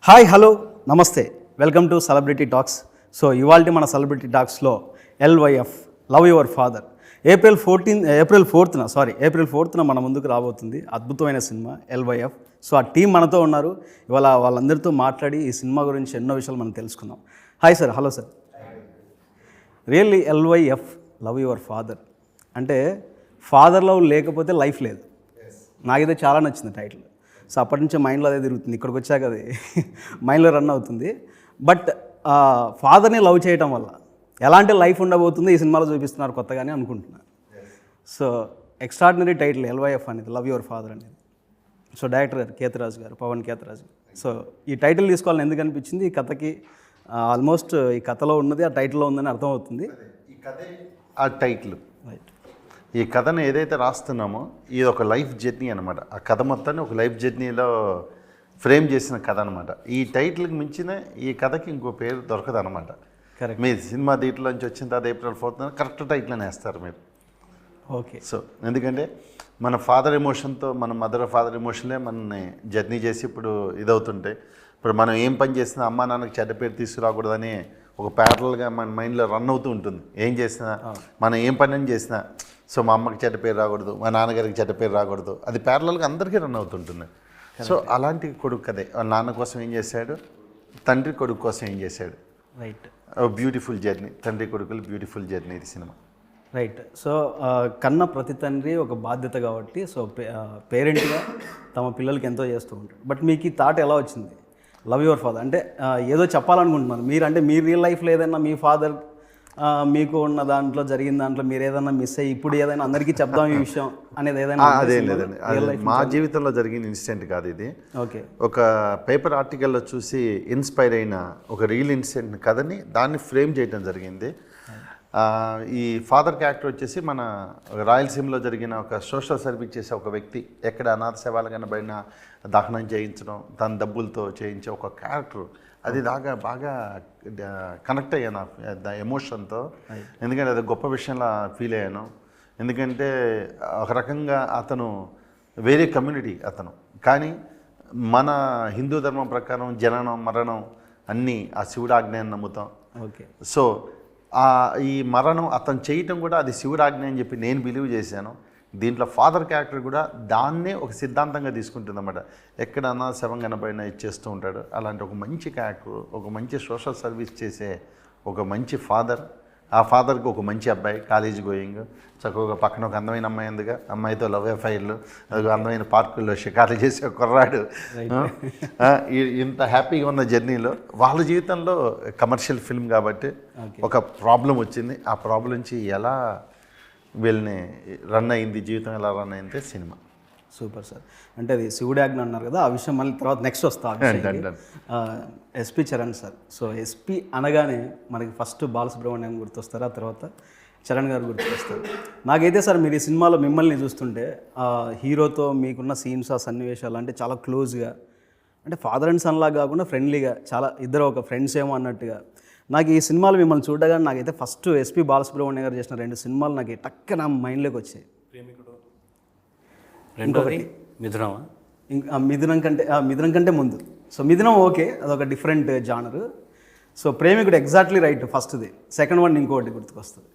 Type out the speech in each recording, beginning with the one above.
Hi hello namaste welcome to celebrity talks. So ఇవాళ మన సెలబ్రిటీ టాక్స్లో LYF love your father April 4న మన ముందుకు రాబోతుంది అద్భుతమైన సినిమా LYF. సో ఆ టీం మనతో ఉన్నారు. ఇవాళ వాళ్ళందరితో మాట్లాడి ఈ సినిమా గురించి ఎన్నో విషయాలు మనం తెలుసుకుందాం. Hi sir. Hello sir. Really LYF love your father అంటే ఫాదర్ లవ్ లేకపోతే లైఫ్ లేదు. నాకైతే చాలా నచ్చింది టైటిల్. సో అప్పటి నుంచే మైండ్లో అదే తిరుగుతుంది. ఇక్కడికి వచ్చాక అది మైండ్లో రన్ అవుతుంది. బట్ ఫాదర్ని లవ్ చేయటం వల్ల ఎలాంటి లైఫ్ ఉండబోతుందో ఈ సినిమాలో చూపిస్తున్నారు కొత్తగానే అనుకుంటున్నాను. సో ఎక్స్ట్రాడినరీ టైటిల్ LYF అనేది, లవ్ యువర్ ఫాదర్ అనేది. సో డైరెక్టర్ గారు కేతరాజు గారు, పవన్ కేతరాజు గారు. సో ఈ టైటిల్ తీసుకోవాలని ఎందుకు అనిపించింది? ఈ కథకి ఆల్మోస్ట్ ఈ కథలో ఉన్నది ఆ టైటిల్లో ఉందని అర్థమవుతుంది. ఈ కథే ఆ టైటిల్. ఈ కథను ఏదైతే రాస్తున్నామో ఇది ఒక లైఫ్ జర్నీ అనమాట. ఆ కథ మొత్తాన్ని ఒక లైఫ్ జర్నీలో ఫ్రేమ్ చేసిన కథ అనమాట. ఈ టైటిల్కి మించిన ఈ కథకి ఇంకో పేరు దొరకదు అనమాట. మీ సినిమా థియేటర్లో నుంచి వచ్చిన తర్వాత ఏప్రిల్ 4th కరెక్ట్ టైటిల్ అని వేస్తారు మీరు. ఓకే. సో ఎందుకంటే మన ఫాదర్ ఎమోషన్తో మన మదర్ ఫాదర్ ఎమోషన్లే మనని జర్నీ చేసి ఇప్పుడు ఇదవుతుంటాయి. ఇప్పుడు మనం ఏం పని చేసినా అమ్మా నాన్నకి చెడ్డ పేరు తీసుకురాకూడదని ఒక ప్యారల్గా మన మైండ్లో రన్ అవుతూ ఉంటుంది. ఏం చేసినా మనం ఏం పని అని చేసినా సో మా అమ్మకి చెడ్డ పేరు రాకూడదు, మా నాన్నగారికి చెడ్డ పేరు రాకూడదు, అది ప్యారలల్గా అందరికీ రన్ అవుతుంటుంది. సో అలాంటి కొడుకు కదే. వాళ్ళ నాన్న కోసం ఏం చేశాడు, తండ్రి కొడుకు కోసం ఏం చేశాడు. రైట్. బ్యూటిఫుల్ జర్నీ, తండ్రి కొడుకులు బ్యూటిఫుల్ జర్నీ ఇది సినిమా. రైట్. సో కన్న ప్రతి తండ్రి ఒక బాధ్యత కాబట్టి సో పేరెంట్గా తమ పిల్లలకి ఎంతో చేస్తూ ఉంటారు. బట్ మీకు ఈ థాట్ ఎలా వచ్చింది లవ్ యువర్ ఫాదర్ అంటే? ఏదో చెప్పాలనుకుంటున్నాను మీరు, అంటే మీ రియల్ లైఫ్లో ఏదైనా మీ ఫాదర్ మీకు ఉన్న దాంట్లో జరిగిన దాంట్లో మీరు ఏదైనా మిస్ అయ్యి ఇప్పుడు ఏదైనా అందరికీ చెప్దాం ఈ విషయం అనేది ఏదైనా? అదేం లేదండి, మా జీవితంలో జరిగిన ఇన్సిడెంట్ కాదు ఇది. ఓకే. ఒక పేపర్ ఆర్టికల్లో చూసి ఇన్స్పైర్ అయిన ఒక రియల్ ఇన్సిడెంట్ కథని దాన్ని ఫ్రేమ్ చేయడం జరిగింది. ఈ ఫాదర్ క్యారెక్టర్ వచ్చేసి మన రాయలసీమలో జరిగిన ఒక సోషల్ సర్వీస్ చేసే ఒక వ్యక్తి, ఎక్కడ అనాథ శవాలు కనబడిన దహనం చేయించడం, తన డబ్బులతో చేయించే ఒక క్యారెక్టర్. అది బాగా కనెక్ట్ అయ్యాను ఎమోషన్తో. ఎందుకంటే అది గొప్ప విషయంలా ఫీల్ అయ్యాను. ఎందుకంటే ఒక రకంగా అతను వేరే కమ్యూనిటీ అతను, కానీ మన హిందూ ధర్మం ప్రకారం జననం మరణం అన్నీ ఆ శివుడు ఆజ్ఞని నమ్ముతాం. ఓకే. సో ఈ మరణం అతను చేయటం కూడా అది శివుడు ఆజ్ఞ అని చెప్పి నేను బిలీవ్ చేశాను. దీంట్లో ఫాదర్ క్యారెక్టర్ కూడా దాన్నే ఒక సిద్ధాంతంగా తీసుకుంటుందన్నమాట. ఎక్కడన్నా శవం కనబడినా ఇచ్చేస్తూ ఉంటాడు. అలాంటి ఒక మంచి క్యారెక్టర్, ఒక మంచి సోషల్ సర్వీస్ చేసే ఒక మంచి ఫాదర్. ఆ ఫాదర్కి ఒక మంచి అబ్బాయి, కాలేజీ గోయింగ్, చక్కగా పక్కన ఒక అందమైన అమ్మాయి ఉందిగా, అమ్మాయితో లవ్ అఫైర్లు, అది అందమైన పార్కుల్లో షికారు చేసే కుర్రాడు. ఇంత హ్యాపీగా ఉన్న జర్నీలో వాళ్ళ జీవితంలో కమర్షియల్ ఫిల్మ్ కాబట్టి ఒక ప్రాబ్లం వచ్చింది. ఆ ప్రాబ్లం నుంచి ఎలా వీళ్ళని రన్ అయింది, జీవితం ఎలా రన్ అయింది సినిమా. Super sir. అంటే అది శివుడి ఆజ్ఞ అన్నారు కదా, ఆ విషయం మళ్ళీ తర్వాత నెక్స్ట్ వస్తా. SP Charan sir. So SP అనగానే మనకి ఫస్ట్ బాలసుబ్రహ్మణ్యం గుర్తొస్తారు, ఆ తర్వాత చరణ్ గారు గుర్తొస్తారు. నాకైతే సార్ మీరు ఈ సినిమాలో మిమ్మల్ని చూస్తుంటే హీరోతో మీకున్న సీన్స్, ఆ సన్నివేశాలు అంటే చాలా క్లోజ్గా, అంటే ఫాదర్ అండ్ సన్ లాగా కాకుండా ఫ్రెండ్లీగా, చాలా ఇద్దరు ఒక ఫ్రెండ్స్ ఏమో అన్నట్టుగా. నాకు ఈ సినిమాలు మిమ్మల్ని చూడగానే నాకైతే ఫస్ట్ SP బాలసుబ్రహ్మణ్యం గారు చేసిన 2 సినిమాలు నాకు టక్క నా మైండ్లోకి వచ్చాయి. రెండోది మిథునమా? మిథునం కంటే ముందు. సో మిథునం ఓకే, అదొక డిఫరెంట్ జానర్. సో ప్రేమికుడు ఎగ్జాక్ట్లీ రైట్ ఫస్ట్ది. సెకండ్ వన్ ఇంకోటి గుర్తుకొస్తుంది.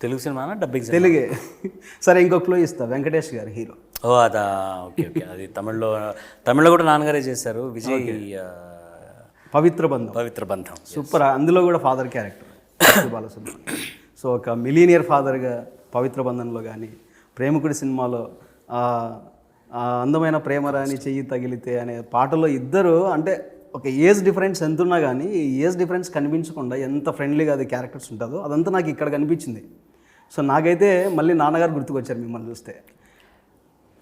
తెలుగు సినిమానా డబ్బింగ్? తెలుగే. సరే ఇంకో క్లూ ఇస్తా, వెంకటేష్ గారు హీరో. ఓ అదా, ఓకే ఓకే. అది తమిళ్లో కూడా నాన్నగారే చేశారు. విజయ్ పవిత్ర బంధం. సూపర్. అందులో కూడా ఫాదర్ క్యారెక్టర్ బాలసుబ్రహ్మణ్యం. సో ఒక మిలీనియర్ ఫాదర్గా పవిత్ర బంధంలో కానీ, ప్రేమికుడి సినిమాలో అందమైన ప్రేమరాని చెయ్యి తగిలితే అనే పాటలో ఇద్దరు, అంటే ఒక ఏజ్ డిఫరెన్స్ ఎంత ఉన్నా కానీ ఈ ఏజ్ డిఫరెన్స్ కనిపించకుండా ఎంత ఫ్రెండ్లీగా అది క్యారెక్టర్స్ ఉంటుందో అదంతా నాకు ఇక్కడ కనిపించింది. సో నాకైతే మళ్ళీ నాన్నగారు గుర్తుకొచ్చారు మిమ్మల్ని చూస్తే.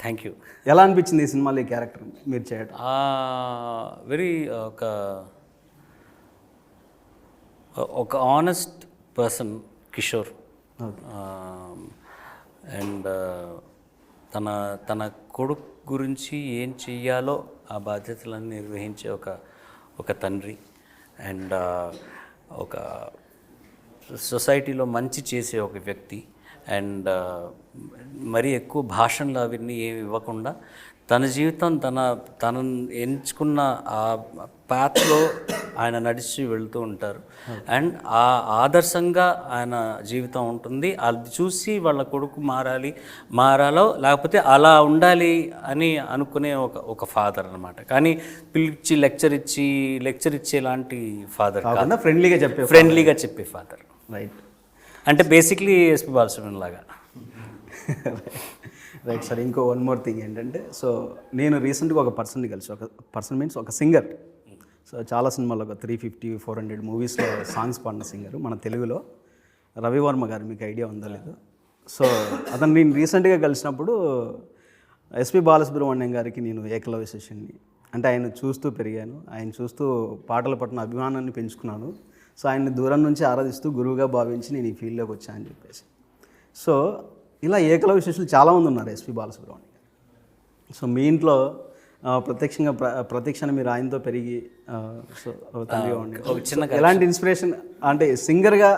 Thank you. ఎలా అనిపించింది ఈ సినిమాలో ఈ క్యారెక్టర్ మీరు చేయడం? వెరీ ఒక ఆనెస్ట్ పర్సన్ కిషోర్. అండ్ తన కొడుకు గురించి ఏం చెయ్యాలో ఆ బాధ్యతలను నిర్వహించే ఒక తండ్రి. అండ్ ఒక సొసైటీలో మంచి చేసే ఒక వ్యక్తి. అండ్ మరీ ఎక్కువ భాషణలు అవన్నీ ఏమి ఇవ్వకుండా తన జీవితం తను ఎంచుకున్న ఆ పాత్లో ఆయన నడిచి వెళ్తూ ఉంటారు. అండ్ ఆ ఆదర్శంగా ఆయన జీవితం ఉంటుంది. అది చూసి వాళ్ళ కొడుకు మారాలో లేకపోతే అలా ఉండాలి అని అనుకునే ఒక ఫాదర్ అనమాట. కానీ పిలిచి లెక్చర్ ఇచ్చేలాంటి ఫాదర్ కాదు, ఫ్రెండ్లీగా చెప్పే ఫాదర్. రైట్ అంటే బేసిక్లీ ఎస్పి బాలసుబ్రహ్మణ్యం లాగా. Right sir. ఇంకో వన్ మోర్ థింగ్ ఏంటంటే, సో నేను రీసెంట్గా ఒక పర్సన్ని కలిసి, ఒక పర్సన్ మీన్స్ ఒక సింగర్. సో చాలా సినిమాల్లో ఒక 350-400 మూవీస్లో సాంగ్స్ పాడిన సింగర్ మన తెలుగులో రవివర్మ గారు. మీకు ఐడియా ఉందో లేదో. సో అతను నేను రీసెంట్గా కలిసినప్పుడు ఎస్పి బాలసుబ్రహ్మణ్యం గారికి నేను ఏకలవ్య శిష్యుని, అంటే ఆయన చూస్తూ పెరిగాను, ఆయన చూస్తూ పాటల పట్ల అభిమానాన్ని పెంచుకున్నాను. సో ఆయన్ని దూరం నుంచి ఆరాధిస్తూ గురువుగా భావించి నేను ఈ ఫీల్డ్లోకి వచ్చానని చెప్పేసి. సో ఇలా ఏకలవ్య శిష్యులు చాలామంది ఉన్నారు ఎస్పి బాలసుబ్రహ్మణ్యం గారు. సో మీ ఇంట్లో ప్రత్యక్షణ మీరు ఆయనతో పెరిగి సో తండ్రిగా ఉండి ఎలాంటి ఇన్స్పిరేషన్, అంటే సింగర్గా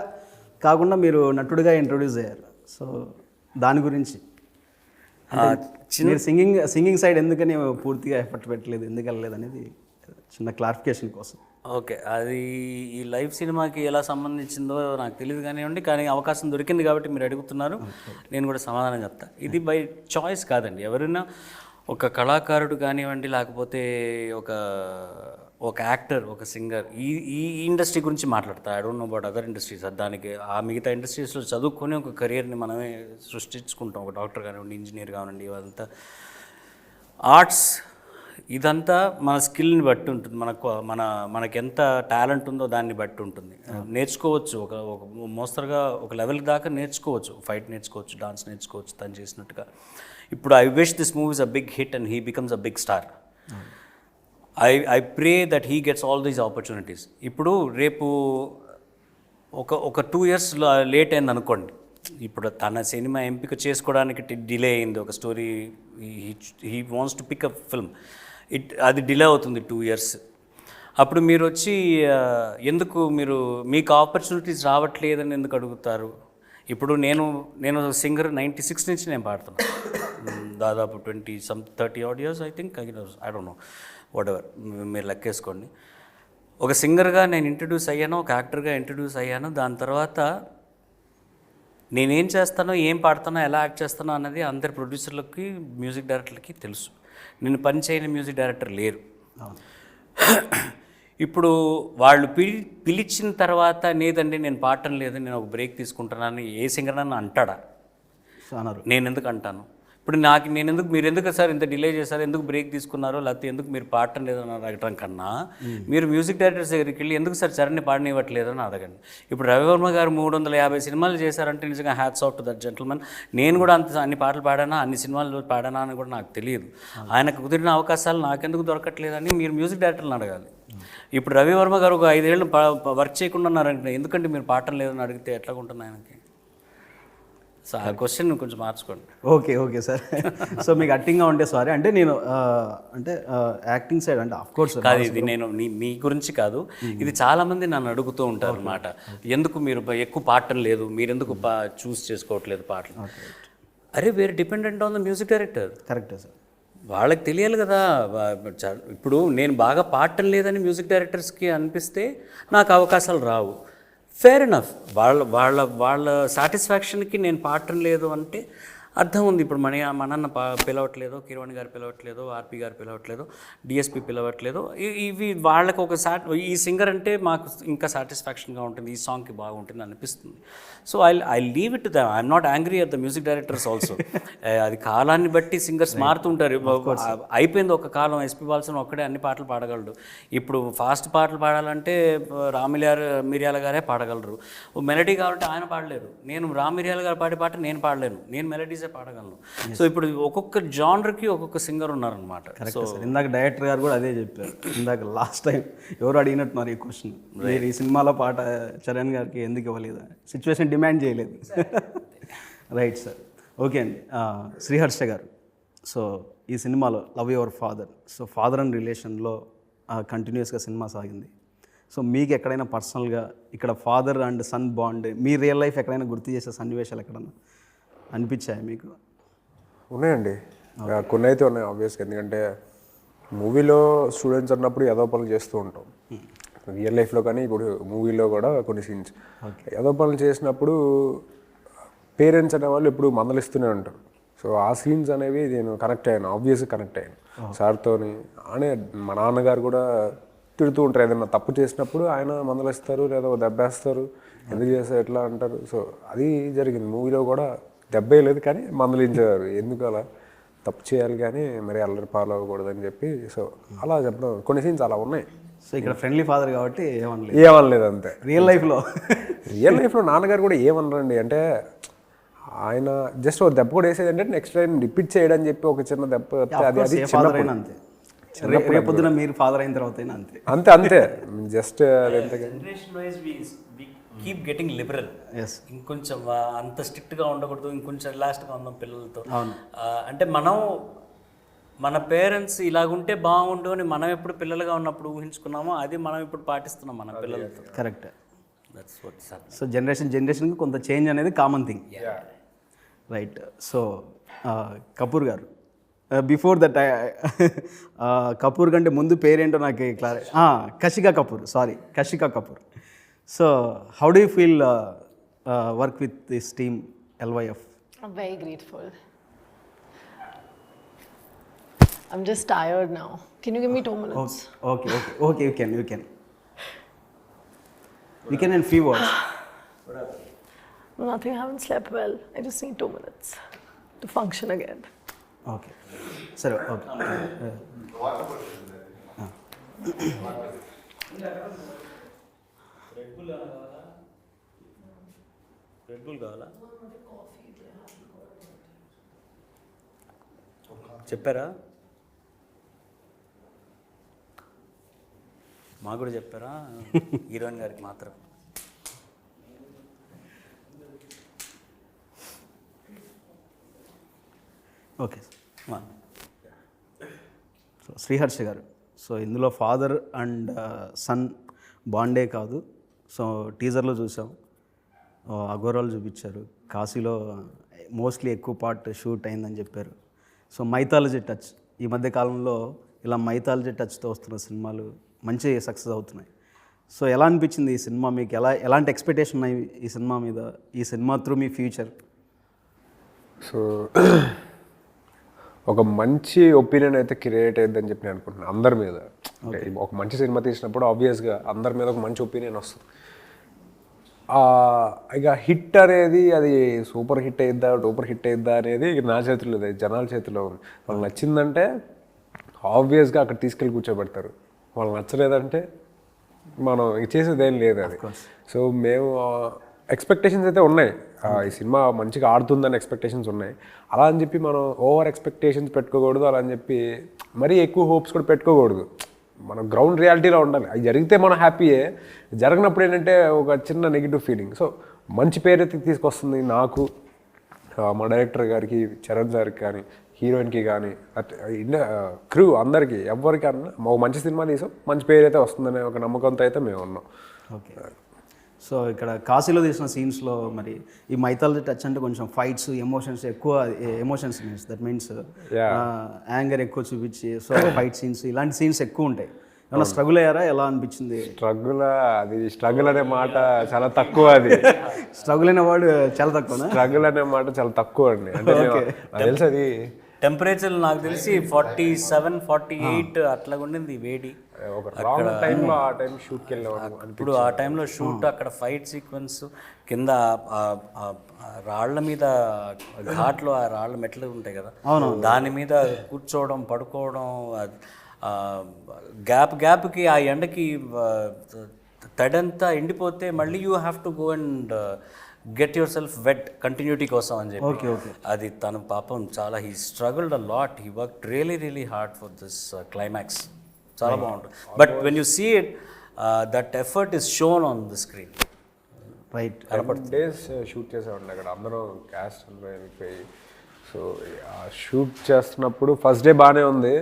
కాకుండా మీరు నటుడిగా ఇంట్రొడ్యూస్ అయ్యారు. సో దాని గురించి మీరు సింగింగ్ సైడ్ ఎందుకని పూర్తిగా ఎఫర్ట్ పెట్టలేదు, ఎందుకు వెళ్ళలేదు అనేది చిన్న క్లారిఫికేషన్ కోసం. ఓకే, అది ఈ లైవ్ సినిమాకి ఎలా సంబంధించిందో నాకు తెలియదు కానివ్వండి, కానీ అవకాశం దొరికింది కాబట్టి మీరు అడుగుతున్నారు, నేను కూడా సమాధానం చెప్తా. ఇది బై చాయిస్ కాదండి. ఎవరైనా ఒక కళాకారుడు కానివ్వండి, లేకపోతే ఒక యాక్టర్, ఒక సింగర్, ఈ ఇండస్ట్రీ గురించి మాట్లాడతా. I don't know about other industries. దానికి ఆ మిగతా ఇండస్ట్రీస్లో చదువుకొని ఒక కెరియర్ని మనమే సృష్టించుకుంటాం. ఒక డాక్టర్ కానివ్వండి, ఇంజనీర్ కానివ్వండి, ఇదంతా ఆర్ట్స్, ఇదంతా మన స్కిల్ని బట్టి ఉంటుంది. మనకి ఎంత టాలెంట్ ఉందో దాన్ని బట్టి ఉంటుంది. నేర్చుకోవచ్చు, ఒక మోస్తరుగా ఒక లెవెల్ దాకా నేర్చుకోవచ్చు. ఫైట్ నేర్చుకోవచ్చు, డాన్స్ నేర్చుకోవచ్చు తను చేసినట్టుగా. ఇప్పుడు I wish this movie is a big hit and he becomes a big star. I pray that he gets all these opportunities. ఇప్పుడు రేపు ఒక 2 years లేట్ అయింది అనుకోండి, ఇప్పుడు తన సినిమా ఎంపిక చేసుకోవడానికి డిలే అయింది. ఒక story he wants to pick up film, అది డిలే అవుతుంది 2 years. అప్పుడు మీరు వచ్చి ఎందుకు మీకు ఆపర్చునిటీస్ రావట్లేదని ఎందుకు అడుగుతారు? ఇప్పుడు నేను సింగర్ 96 నుంచి నేను పాడుతున్నాను. దాదాపు 30 odd years I think, I don't know, what ever మీరు లెక్కేసుకోండి. ఒక సింగర్గా నేను ఇంట్రడ్యూస్ అయ్యాను, ఒక యాక్టర్గా ఇంట్రడ్యూస్ అయ్యాను. దాని తర్వాత నేనేం చేస్తానో, ఏం పాడతానో, ఎలా యాక్ట్ చేస్తానో అన్నది అందరి ప్రొడ్యూసర్లకి, మ్యూజిక్ డైరెక్టర్లకి తెలుసు. నేను పని చేయని మ్యూజిక్ డైరెక్టర్ లేరు. ఇప్పుడు వాళ్ళు పిలిచిన తర్వాత లేదండి నేను పాడటం లేదు, నేను ఒక బ్రేక్ తీసుకుంటున్నాను, ఏ సింగర్ నన్ను అంటాడా? నేను ఎందుకు అంటాను? ఇప్పుడు మీరు ఎందుకు సార్ ఇంత డిలే చేశారు, ఎందుకు బ్రేక్ తీసుకున్నారో, లేకపోతే ఎందుకు మీరు పాడటం లేదని అడగటం కన్నా మీరు మ్యూజిక్ డైరెక్టర్స్ దగ్గరికి వెళ్ళి ఎందుకు సార్ చరణ్ని పాడనివ్వట్లేదు అని అడగండి. ఇప్పుడు రవివర్మ గారు 350 సినిమాలు చేశారంటే నిజంగా hats off to that gentleman. నేను కూడా అన్ని పాటలు పాడానా, అన్ని సినిమాలు పాడానా అని కూడా నాకు తెలియదు. ఆయనకు కుదిరిన అవకాశాలు నాకెందుకు దొరకట్లేదని మీరు మ్యూజిక్ డైరెక్టర్ని అడగాలి. ఇప్పుడు రవివర్మ గారు ఒక 5 ఏళ్ళు వర్క్ చేయకుండా ఉన్నారంటే ఎందుకంటే మీరు పాడటం లేదని అడిగితే ఎట్లా ఉంటుంది ఆయనకి? సో ఆ క్వశ్చన్ కొంచెం మార్చుకోండి. Okay sir. సో మీకు యాక్టింగ్గా ఉంటే సారీ, అంటే నేను అంటే యాక్టింగ్ సైడ్ అంటే ఆఫ్ కోర్స్ కాదు, ఇది నేను మీ గురించి కాదు, ఇది చాలామంది నన్ను అడుగుతూ ఉంటారు అన్నమాట. ఎందుకు మీరు ఎక్కువ పాడటం లేదు, మీరు ఎందుకు చూస్ చేసుకోవట్లేదు పాటలు? అరే we're dependent on the music director. కరెక్టే సార్, వాళ్ళకి తెలియాలి కదా. ఇప్పుడు నేను బాగా పాడటం లేదని మ్యూజిక్ డైరెక్టర్స్కి అనిపిస్తే నాకు అవకాశాలు రావు. ఫేర్ ఎనఫ్, వాళ్ళ సాటిస్ఫాక్షన్కి నేను పాడటం లేదు అంటే అర్థం ఉంది. ఇప్పుడు మనన్న పిలవట్లేదు, కిరవాణి గారు పిలవట్లేదు, ఆర్పి గారు పిలవట్లేదు, డిఎస్పి పిలవట్లేదు, ఇవి వాళ్ళకి ఒక ఈ సింగర్ అంటే మాకు ఇంకా సాటిస్ఫాక్షన్గా ఉంటుంది, ఈ సాంగ్కి బాగుంటుంది అనిపిస్తుంది. So I leave it to them. I'm not angry at the music directors also. అది కాలాన్ని బట్టి సింగర్స్ మారుతుంటారు. అయిపోయింది ఒక కాలం, ఎస్పి బాలసుబ్రహ్మణ్యం ఒక్కడే అన్ని పాటలు పాడగలడు. ఇప్పుడు ఫాస్ట్ పాటలు పాడాలంటే మిర్యాల గారే పాడగలరు. మెలడీ కావాలంటే ఆయన పాడలేరు. నేను మిర్యాల గారు పాడే పాట నేను పాడలేను, నేను మెలడీసే పాడగలను. సో ఇప్పుడు ఒక్కొక్క జానర్కి ఒక్కొక్క సింగర్ ఉన్నారనమాట. సో ఇందాక డైరెక్టర్ గారు కూడా అదే చెప్పారు. ఇందాక లాస్ట్ టైం ఎవరు అడిగినట్టున్నారు ఈ క్వశ్చన్, మీరు ఈ సినిమాలో పాట చరణ్ గారికి ఎందుకు ఇవ్వలేదు, సిచ్యువేషన్ డిమాండ్ చేయలేదు. రైట్ సార్, ఓకే అండి. శ్రీహర్ష గారు, సో ఈ సినిమాలో love your father, so father and రిలేషన్లో కంటిన్యూస్గా సినిమా సాగింది. సో మీకు ఎక్కడైనా పర్సనల్గా ఇక్కడ father and sun bond me real life ఎక్కడైనా గుర్తు చేసే సన్నివేశాలు ఎక్కడన్నా అనిపించాయి మీకు? ఉన్నాయండి. కొన్ని అయితే ఉన్నాయి ఆబ్వియస్గా, ఎందుకంటే మూవీలో స్టూడెంట్స్ అన్నప్పుడు ఏదో పనులు చేస్తూ ఉంటాం, రియల్ లైఫ్లో కానీ ఇప్పుడు మూవీలో కూడా కొన్ని సీన్స్ ఏదో పనులు చేసినప్పుడు పేరెంట్స్ అనేవాళ్ళు ఎప్పుడు మందలిస్తూనే ఉంటారు. సో ఆ సీన్స్ అనేవి నేను కనెక్ట్ అయ్యాను, ఆబ్వియస్గా కనెక్ట్ అయ్యాను సార్తోని. అనే మా నాన్నగారు కూడా తిడుతూ ఉంటారు, ఏదైనా తప్పు చేసినప్పుడు ఆయన మందలిస్తారు లేదా దెబ్బేస్తారు, ఎందుకు చేస్తారు ఎట్లా అంటారు. సో అది జరిగింది మూవీలో కూడా, దెబ్బేయలేదు కానీ మందలించారు, ఎందుకు అలా తప్పు చేయాలి కానీ మరి అల్లరి పాలు అవ్వకూడదని చెప్పి. సో అలా చెప్తాం, కొన్ని సీన్స్ అలా ఉన్నాయి. సో ఇక్కడ ఫ్రెండ్లీ ఫాదర్ కాబట్టి ఏమనలేదు అంతే. రియల్ లైఫ్లో నాన్నగారు కూడా ఏమనరండి, అంటే ఆయన జస్ట్ ఒక దెబ్బ కూడా వేసేది అంటే నెక్స్ట్ టైం రిపీట్ చేయడం చెప్పి ఒక చిన్న దెబ్బ అది అది అంతే. రేపొద్దున మీరు ఫాదర్ అయిన తర్వాత అంతే అంతే అంతే just generation wise we keep getting liberal. ఇంకొంచెం అంత స్ట్రిక్ట్గా ఉండకూడదు, ఇంకొంచెం రిలాక్స్డ్గా ఉన్నాం పిల్లలతో. అంటే మన పేరెంట్స్ ఇలాగుంటే బాగుండు అని మనం ఎప్పుడు పిల్లలుగా ఉన్నప్పుడు ఊహించుకున్నామో అది మనం ఇప్పుడు పాటిస్తున్నాం మన పిల్లలతో. Correct. That's what's happening. So జనరేషన్కి కొంత చేంజ్ అనేది common thing. Right. So Kapoor garu, before that Kapoor కంటే ముందు పేరేంటో నాకు Kashika Kapoor. So how do you feel work with this team LYF? I'm very grateful. I'm just tired now. Can you give me 2 minutes? Okay, you can. We can in few words. Nothing, I haven't slept well. I just need 2 minutes to function again. Okay. Sir, okay. Red bull కావాలా? చెప్పారా? మాకు కూడా చెప్పారా? Heroine గారికి మాత్రం. Okay. So Sriharsha గారు, so ఇందులో father and sun బాండే కాదు. సో టీజర్లో చూసాం, అఘోరాలు చూపించారు, కాశీలో మోస్ట్లీ ఎక్కువ పార్ట్ షూట్ అయిందని చెప్పారు. సో మైథాలజీ టచ్, ఈ మధ్య కాలంలో ఇలా మైథాలజీ టచ్తో వస్తున్న సినిమాలు మంచి సక్సెస్ అవుతున్నాయి. సో ఎలా అనిపించింది ఈ సినిమా మీకు? ఎలాంటి ఎక్స్పెక్టేషన్ ఉన్నాయి ఈ సినిమా మీద, ఈ సినిమా త్రూ మీ ఫ్యూచర్? సో ఒక మంచి ఒపీనియన్ అయితే క్రియేట్ అయ్యిందని చెప్పి నేను అనుకుంటున్నాను అందరి మీద. అంటే ఒక మంచి సినిమా తీసినప్పుడు ఆబ్వియస్గా అందరి మీద ఒక మంచి ఒపీనియన్ వస్తుంది. ఇక హిట్ అనేది అది సూపర్ హిట్ అయిద్దా డూపర్ హిట్ అయిద్దా అనేది నా చేతిలో లేదు, జనాల చేతిలో ఉంది. వాళ్ళకి నచ్చిందంటే ఆబ్వియస్గా అక్కడ తీసుకెళ్ళి కూర్చోబెడతారు, వాళ్ళకి నచ్చలేదంటే మనం చేసేది ఏం లేదు అది. సో మేము ఎక్స్పెక్టేషన్స్ అయితే ఉన్నాయి, ఈ సినిమా మంచిగా ఆడుతుందని ఎక్స్పెక్టేషన్స్ ఉన్నాయి. అలా అని చెప్పి మనం ఓవర్ ఎక్స్పెక్టేషన్స్ పెట్టుకోకూడదు, అలా అని చెప్పి మరీ ఎక్కువ హోప్స్ కూడా పెట్టుకోకూడదు. మనం గ్రౌండ్ రియాలిటీలో ఉండాలి. అది జరిగితే మనం హ్యాపీయే, జరగనప్పుడు ఏంటంటే ఒక చిన్న నెగిటివ్ ఫీలింగ్. సో మంచి పేరైతే తీసుకొస్తుంది నాకు, మా డైరెక్టర్ గారికి, చరణ్ సార్కి కానీ, హీరోయిన్కి కానీ, క్రూ అందరికీ, ఎవరికన్నా ఒక మంచి సినిమా తీసాం, మంచి పేరు అయితే వస్తుందనే ఒక నమ్మకంతో అయితే మేము ఉన్నాం. ఓకే. సో ఇక్కడ కాశీలో తీసిన సీన్స్లో మరి ఈ మైథాలజీ టచ్ అంటే కొంచెం ఫైట్స్, ఎమోషన్స్ ఎక్కువ, emotions means that means anger ఎక్కువ చూపించి, సో ఫైట్ సీన్స్ ఇలాంటి సీన్స్ ఎక్కువ ఉంటాయి. ఏమన్నా స్ట్రగుల్ అయ్యారా? ఎలా అనిపించింది? స్ట్రగుల్ అనే మాట చాలా తక్కువ. అది స్ట్రగుల్ అనే వాడు చాలా తక్కువ. స్ట్రగుల్ అనే మాట చాలా తక్కువ అండి. అంటే తెలుసు అది టెంపరేచర్ నాకు తెలిసి 47-48 అట్లా ఉండింది వేడి. ఇప్పుడు ఆ టైంలో షూట్, అక్కడ ఫైట్ సీక్వెన్స్, కింద రాళ్ల మీద ఘాట్లో ఆ రాళ్ళ మెట్లు ఉంటాయి కదా, దాని మీద కూర్చోవడం, పడుకోవడం, గ్యాప్కి ఆ ఎండకి తడంతా ఎండిపోతే మళ్ళీ you have to go and get yourself wet continuity కోసం అని చెప్పి. అది తను పాపం చాలా he struggled a lot, he work really hard for this climax. చాలా బాగుంటుంది. But when you see it, that effort is shown on the screen. Right. Days shoot చేసేవాడిని అక్కడ, అందరూ క్యాస్ట్ వెళ్ళిపోయి. సో షూట్ చేస్తున్నప్పుడు ఫస్ట్ డే బాగానే ఉంది,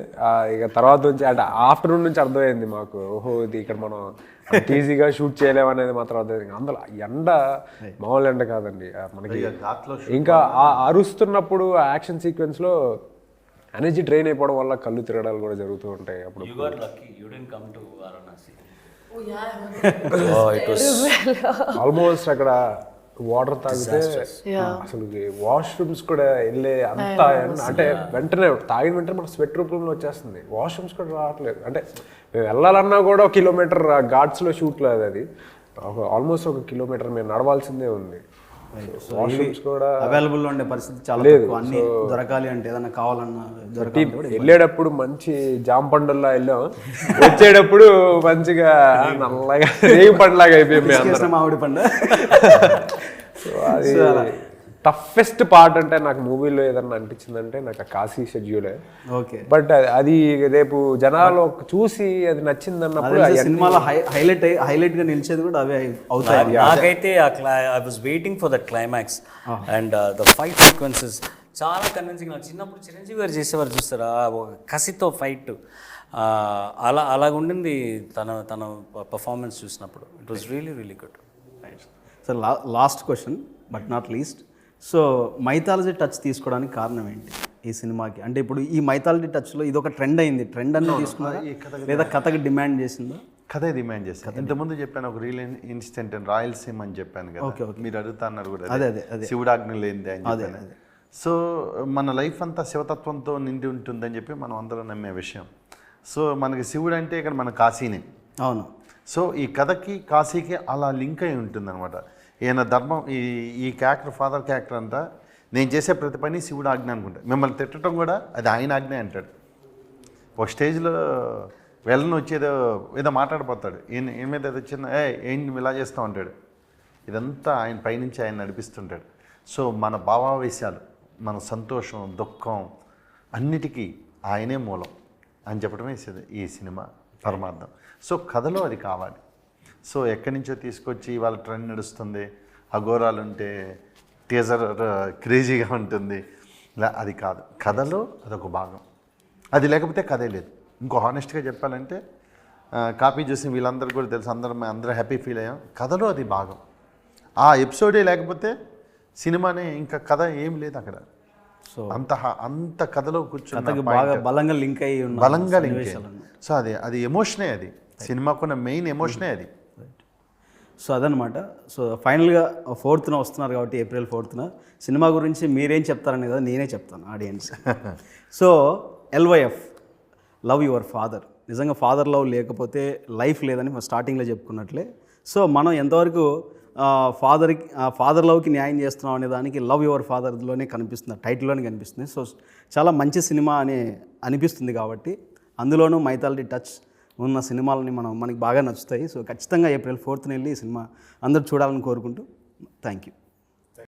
ఇక తర్వాత నుంచి అంటే ఆఫ్టర్నూన్ నుంచి అర్థమైంది మాకు, ఓహో ఇది ఇక్కడ మనం ఈజీగా షూట్ చేయలేమనేది మాత్రం అర్థమైంది. అందులో ఎండ మామూలు ఎండ కాదండి మనకి. ఇంకా అరుస్తున్నప్పుడు యాక్షన్ సీక్వెన్స్లో ఎనర్జీ డ్రైన్ అయిపోవడం వల్ల కళ్ళు తిరగడాలు కూడా జరుగుతూ ఉంటాయి అప్పుడు. You got lucky. You didn't come to Varanasi. Oh yeah. Oh, it was. Almost అక్కడ వాటర్ తాగితే Yeah. అసలు వాష్రూమ్స్ కూడా వెళ్ళే అంత అంటే వెంటనే తాగిన వెంటనే మన స్వెట్ రూపంలో వచ్చేస్తుంది. వాష్రూమ్స్ కూడా రావట్లేదు. అంటే మేము వెళ్ళాలన్నా కూడా 1 కిలోమీటర్ ఘాట్స్లో షూట్ లేదు, అది ఆల్మోస్ట్ 1 కిలోమీటర్ మేము నడవాల్సిందే ఉంది. వాష్రూమ్స్ కూడా అవైలబుల్ ఉండే పరిస్థితి చాలా లేదు. తక్కువ. అన్ని దొరకాలి అంటే ఏదైనా కావాలన్నా దొరకాలి కూడా వెళ్ళేటప్పుడు మంచి జామ పండుల్లా వెళ్ళాం, వచ్చేటప్పుడు మంచిగా నల్లగా రేగి పండులాగా అయిపోయాం మేము అందరం. మామిడి పండు. సో అది టఫెస్ట్ పార్ట్ అంటే నాకు మూవీలో ఏదన్నా అనిపించిందంటే నాకు ఆ కాశీ షెడ్యూలే. ఓకే. బట్ అది రేపు జనాలు చూసి అది నచ్చింది అన్నప్పుడు సినిమాలో హైలైట్ గా నిలిచేది కూడా అవే అవుతాయి. నాకైతే I was waiting for the climax and the fight sequences చాలా కన్విన్సింగ్. నాకు చిన్నప్పుడు చిరంజీవి గారు చేసేవారు చూస్తారా, ఒక కసితో ఫైట్, అలాగ ఉండింది తన పర్ఫార్మెన్స్ చూసినప్పుడు. It was really really good. Sir last question but not least. So mythology touch తీసుకోవడానికి కారణం ఏంటి ఈ సినిమాకి? అంటే ఇప్పుడు ఈ మైథాలజీ టచ్లో ఇది ఒక ట్రెండ్ అయింది, ట్రెండ్ అని తీసుకున్నారా లేదా కథకి డిమాండ్ చేసిందా? కథే డిమాండ్ చేస్తాను. ఇంతకుముందు చెప్పాను ఒక రియల్ ఇన్సిడెంట్ రాయలసీమ అని చెప్పాను కదా, మీరు అడుగుతా అన్నారు కూడా, అదే శివుడాజ్ఞ లేనిదే అని చెప్పాను. సో మన లైఫ్ అంతా శివతత్వంతో నిండి ఉంటుందని చెప్పి మనం అందరం నమ్మే విషయం. సో మనకి శివుడు అంటే ఇక్కడ మన కాశీనే. అవును. సో ఈ కథకి కాశీకి అలా లింక్ అయి ఉంటుంది అనమాట. ఈయన ధర్మం, ఈ క్యారెక్టర్ ఫాదర్ క్యారెక్టర్ అంతా నేను చేసే ప్రతి పని శివుడు ఆజ్ఞ అనుకుంటా. మిమ్మల్ని తిట్టడం కూడా అది ఆయన ఆజ్ఞ అంటాడు. ఒక స్టేజ్లో వెళ్ళని వచ్చేదో ఏదో మాట్లాడిపోతాడు, ఏం మీద ఏదో చిన్న ఏం ఇలా చేస్తూ ఉంటాడు. ఇదంతా ఆయన పైనుంచి ఆయన నడిపిస్తుంటాడు. సో మన భావావేశాలు, మన సంతోషం, దుఃఖం అన్నిటికీ ఆయనే మూలం అని చెప్పడమే ఈ సినిమా పరమార్థం. సో కథలో అది కావాలి. సో ఎక్కడి నుంచో తీసుకొచ్చి వాళ్ళ ట్రెండ్ నడుస్తుంది, అఘోరాలు ఉంటే టీజర్ క్రేజీగా ఉంటుంది, ఇలా అది కాదు. కథలో అదొక భాగం. అది లేకపోతే కథే లేదు. ఇంకో హానెస్ట్గా చెప్పాలంటే కాపీ చూసి వీళ్ళందరూ కూడా తెలుసు, అందరూ హ్యాపీ ఫీల్ అయ్యాం. కథలో అది భాగం. ఆ ఎపిసోడే లేకపోతే సినిమానే ఇంకా కథ ఏం లేదు అక్కడ. సో అంత కథలో కూర్చొని బలంగా లింక్ అయ్యి బలంగా లింక్. సో అది ఎమోషనే, అది సినిమాకున్న మెయిన్ ఎమోషనే అది. సో అదనమాట. సో ఫైనల్గా 4th వస్తున్నారు కాబట్టి April 4th సినిమా గురించి మీరేం చెప్తారని కదా నేనే చెప్తాను audience. So LYF love your father. నిజంగా ఫాదర్ లవ్ లేకపోతే లైఫ్ లేదని స్టార్టింగ్లో చెప్పుకున్నట్లే. సో మనం ఎంతవరకు ఫాదర్ లవ్కి న్యాయం చేస్తున్నాం అనే దానికి లవ్ యువర్ ఫాదర్లోనే కనిపిస్తుంది, టైటిల్లోనే కనిపిస్తుంది. సో చాలా మంచి సినిమా అని అనిపిస్తుంది కాబట్టి అందులోనూ మైథాలజీ టచ్ ఉన్న సినిమాలని మనకి బాగా నచ్చుతాయి. సో ఖచ్చితంగా April 4th వెళ్ళి ఈ సినిమా అందరూ చూడాలని కోరుకుంటూ థ్యాంక్ యూ.